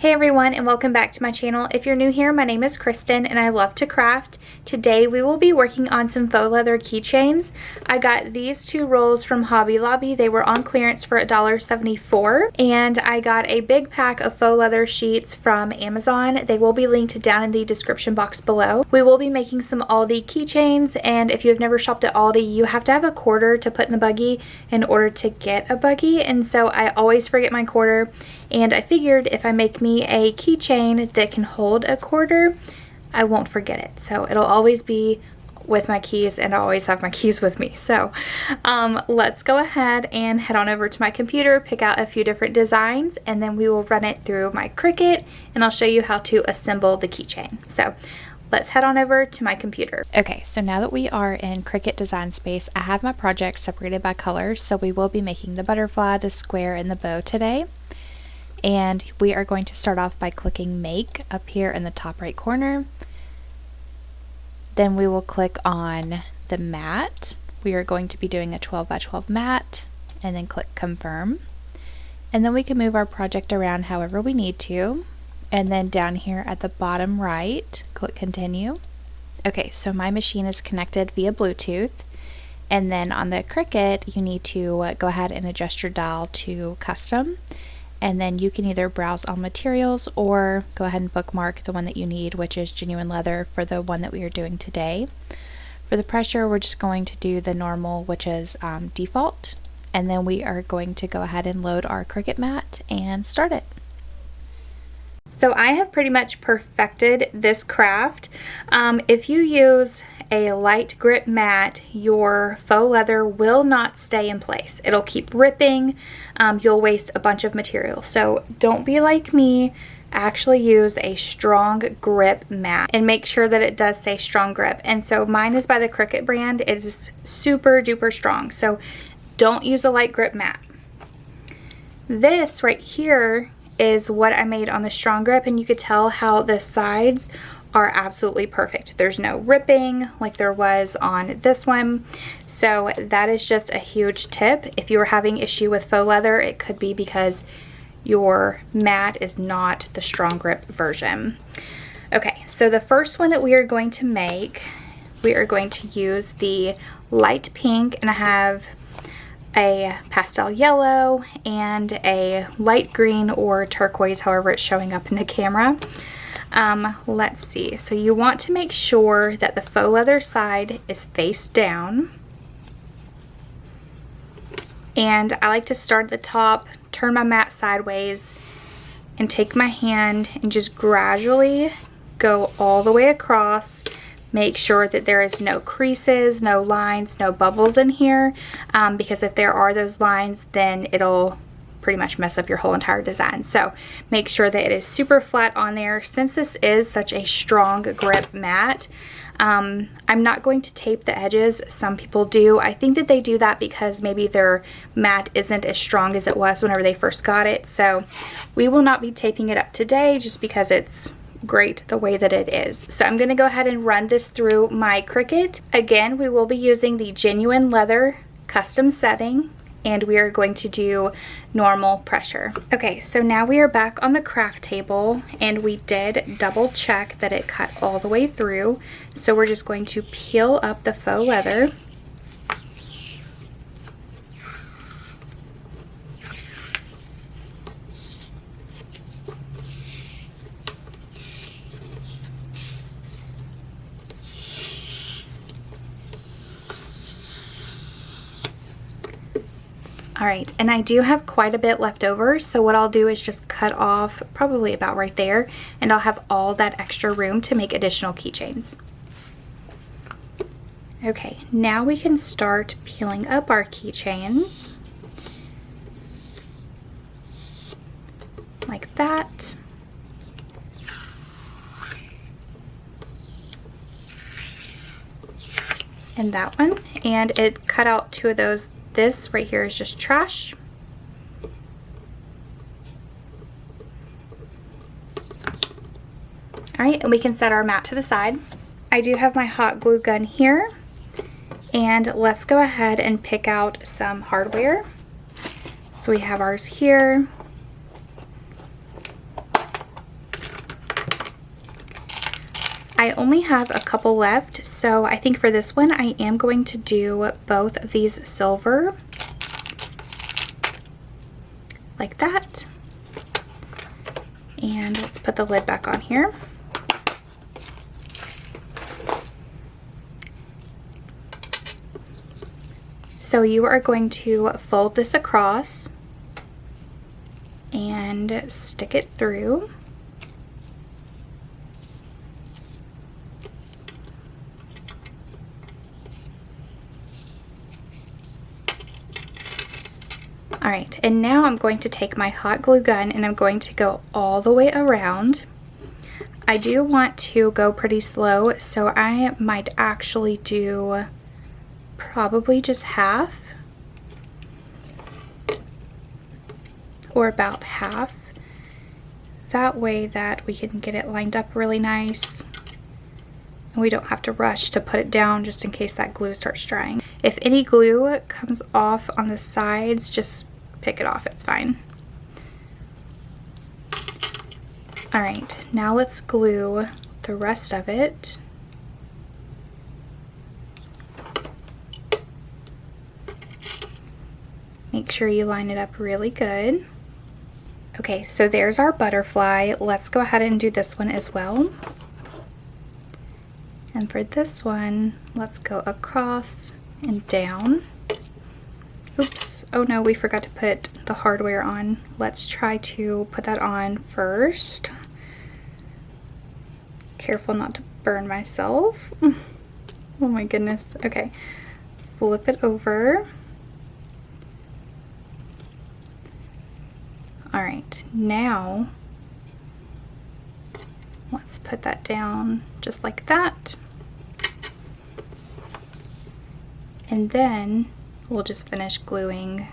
Hey everyone, and welcome back to my channel. If you're new here, my name is Kristen and I love to craft. Today we will be working on some faux leather keychains. I got these two rolls from Hobby Lobby. They were on clearance for $1.74, and I got a big pack of faux leather sheets from Amazon. They will be linked down in the description box below. We will be making some Aldi keychains, and if you've never shopped at Aldi, you have to have a quarter to put in the buggy in order to get a buggy, and so I always forget my quarter. And I figured if I make me a keychain that can hold a quarter, I won't forget it. So it'll always be with my keys, and I always have my keys with me. So let's go ahead and head on over to my computer, pick out a few different designs, and then we will run it through my Cricut, and I'll show you how to assemble the keychain. So let's head on over to my computer. Okay, so now that we are in Cricut Design Space, I have my projects separated by colors. So we will be making the butterfly, the square, and the bow today. And we are going to start off by clicking Make up here in the top right corner. Then we will click on the mat. We are going to be doing a 12 by 12 mat, and then click Confirm. And then we can move our project around however we need to. And then down here at the bottom right, click Continue. Okay, so my machine is connected via Bluetooth. And then on the Cricut, you need to go ahead and adjust your dial to custom. And then you can either browse all materials or go ahead and bookmark the one that you need, which is genuine leather for the one that we are doing today. For the pressure, we're just going to do the normal, which is default. And then we are going to go ahead and load our Cricut mat and start it. So I have pretty much perfected this craft. If you use a light grip mat, your faux leather will not stay in place. It'll keep ripping. You'll waste a bunch of material. So don't be like me. Actually use a strong grip mat and make sure that it does say strong grip. And so mine is by the Cricut brand. It is super duper strong. So don't use a light grip mat. This right here is what I made on the strong grip, and you could tell how the sides are absolutely perfect. There's no ripping like there was on this one. So that is just a huge tip. If you are having issue with faux leather, it could be because your mat is not the strong grip version. Okay, so the first one that we are going to make, we are going to use the light pink, and I have a pastel yellow and a light green or turquoise, however it's showing up in the camera. Let's see. So you want to make sure that the faux leather side is face down. And I like to start at the top, turn my mat sideways, and take my hand and just gradually go all the way across. Make sure that there is no creases, no lines, no bubbles in here, because if there are those lines, then it'll pretty much mess up your whole entire design. So make sure that it is super flat on there. Since this is such a strong grip mat, I'm not going to tape the edges. Some people do. I think that they do that because maybe their mat isn't as strong as it was whenever they first got it. So we will not be taping it up today just because it's great the way that it is. So I'm going to go ahead and run this through my Cricut. Again, we will be using the genuine leather custom setting, and we are going to do normal pressure. Okay, so now we are back on the craft table, and we did double check that it cut all the way through. So we're just going to peel up the faux leather. Alright, and I do have quite a bit left over, so what I'll do is just cut off probably about right there, and I'll have all that extra room to make additional keychains. Okay, now we can start peeling up our keychains. Like that. And that one, and it cut out two of those. This right here is just trash. Alright, and we can set our mat to the side. I do have my hot glue gun here, and let's go ahead and pick out some hardware. So we have ours here. I only have a couple left, so I think for this one I am going to do both of these silver, like that. And let's put the lid back on here. So you are going to fold this across and stick it through. All right, and now I'm going to take my hot glue gun and I'm going to go all the way around. I do want to go pretty slow, so I might actually do probably just half, or about half. That way that we can get it lined up really nice and we don't have to rush to put it down just in case that glue starts drying. If any glue comes off on the sides, just pick it off, it's fine. All right, now let's glue the rest of it. Make sure you line it up really good. Okay, so there's our butterfly. Let's go ahead and do this one as well. And for this one, let's go across and down. Oops, oh no, we forgot to put the hardware on. Let's try to put that on first. Careful not to burn myself. Oh my goodness, okay. Flip it over. All right, now let's put that down just like that. And then we'll just finish gluing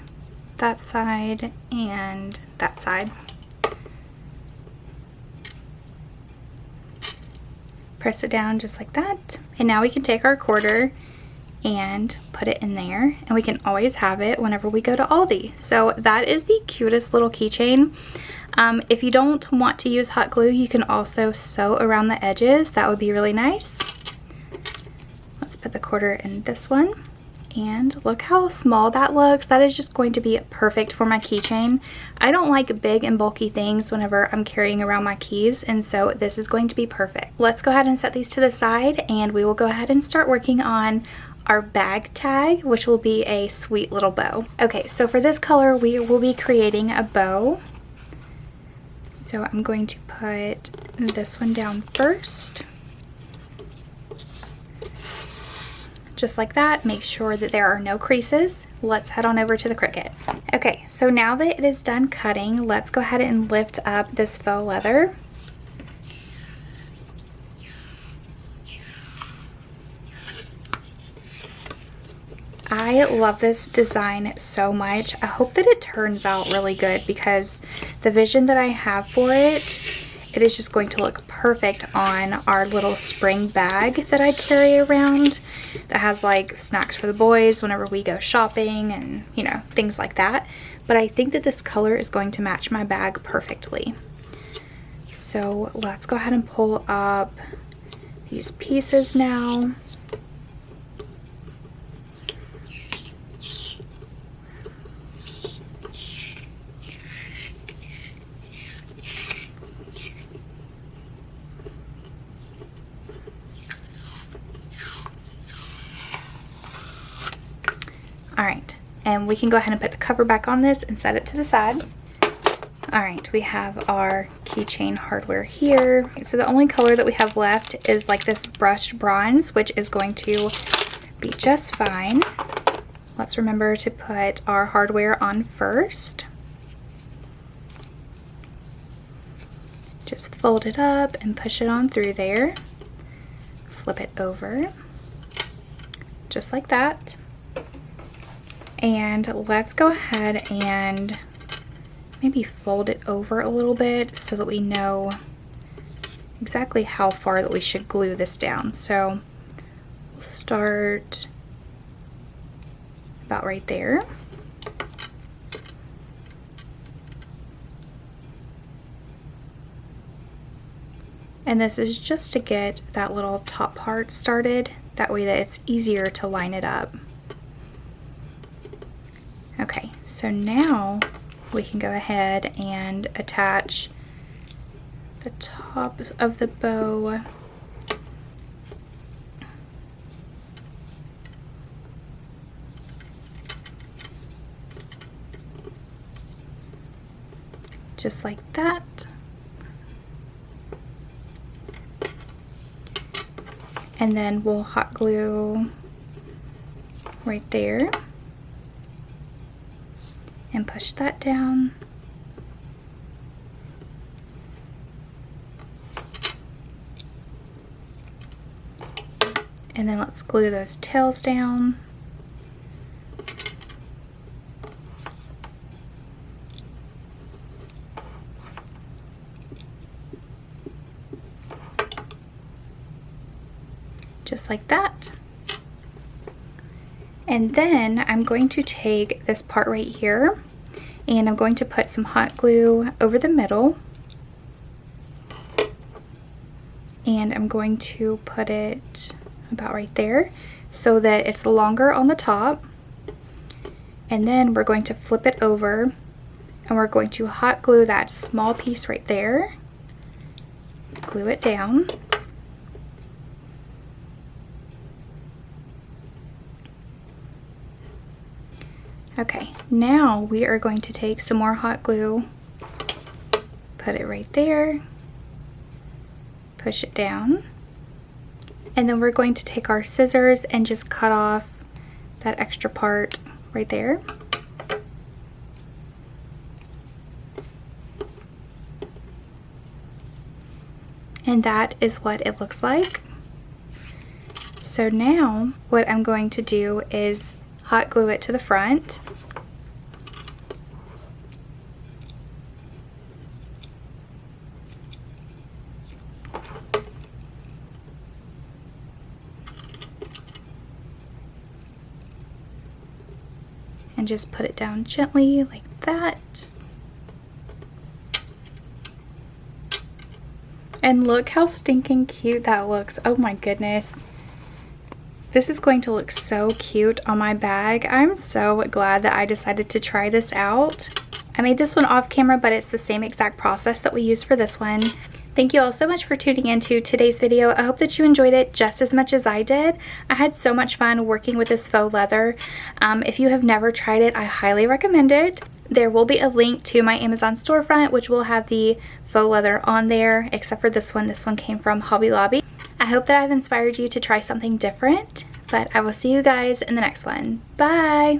that side and that side. Press it down just like that. And now we can take our quarter and put it in there, and we can always have it whenever we go to Aldi. So that is the cutest little keychain. If you don't want to use hot glue, you can also sew around the edges. That would be really nice. Let's put the quarter in this one, and look how small that looks. That is just going to be perfect for my keychain. I don't like big and bulky things whenever I'm carrying around my keys, and so this is going to be perfect. Let's go ahead and set these to the side, and we will go ahead and start working on our bag tag, which will be a sweet little bow. Okay, so for this color, we will be creating a bow. So I'm going to put this one down first. Just like that. Make sure that there are no creases. Let's head on over to the Cricut. Okay, so now that it is done cutting, let's go ahead and lift up this faux leather. I love this design so much. I hope that it turns out really good, because the vision that I have for it, it is just going to look perfect on our little spring bag that I carry around that has like snacks for the boys whenever we go shopping and, you know, things like that. But I think that this color is going to match my bag perfectly. So let's go ahead and pull up these pieces now. All right, and we can go ahead and put the cover back on this and set it to the side. All right, we have our keychain hardware here. So the only color that we have left is like this brushed bronze, which is going to be just fine. Let's remember to put our hardware on first. Just fold it up and push it on through there. Flip it over, just like that. And let's go ahead and maybe fold it over a little bit so that we know exactly how far that we should glue this down. So we'll start about right there. And this is just to get that little top part started. That way that it's easier to line it up. Okay, so now we can go ahead and attach the top of the bow. Just like that. And then we'll hot glue right there and push that down. And then let's glue those tails down. Just like that. And then I'm going to take this part right here and I'm going to put some hot glue over the middle. And I'm going to put it about right there so that it's longer on the top. And then we're going to flip it over and we're going to hot glue that small piece right there. Glue it down. Okay, now we are going to take some more hot glue, put it right there, push it down, and then we're going to take our scissors and just cut off that extra part right there. And that is what it looks like. So now what I'm going to do is hot glue it to the front. And just put it down gently like that. And look how stinking cute that looks. Oh my goodness. This is going to look so cute on my bag. I'm so glad that I decided to try this out. I made this one off camera, but it's the same exact process that we used for this one. Thank you all so much for tuning into today's video. I hope that you enjoyed it just as much as I did. I had so much fun working with this faux leather. If you have never tried it, I highly recommend it. There will be a link to my Amazon storefront, which will have the faux leather on there, except for this one. This one came from Hobby Lobby. I hope that I've inspired you to try something different, but I will see you guys in the next one. Bye!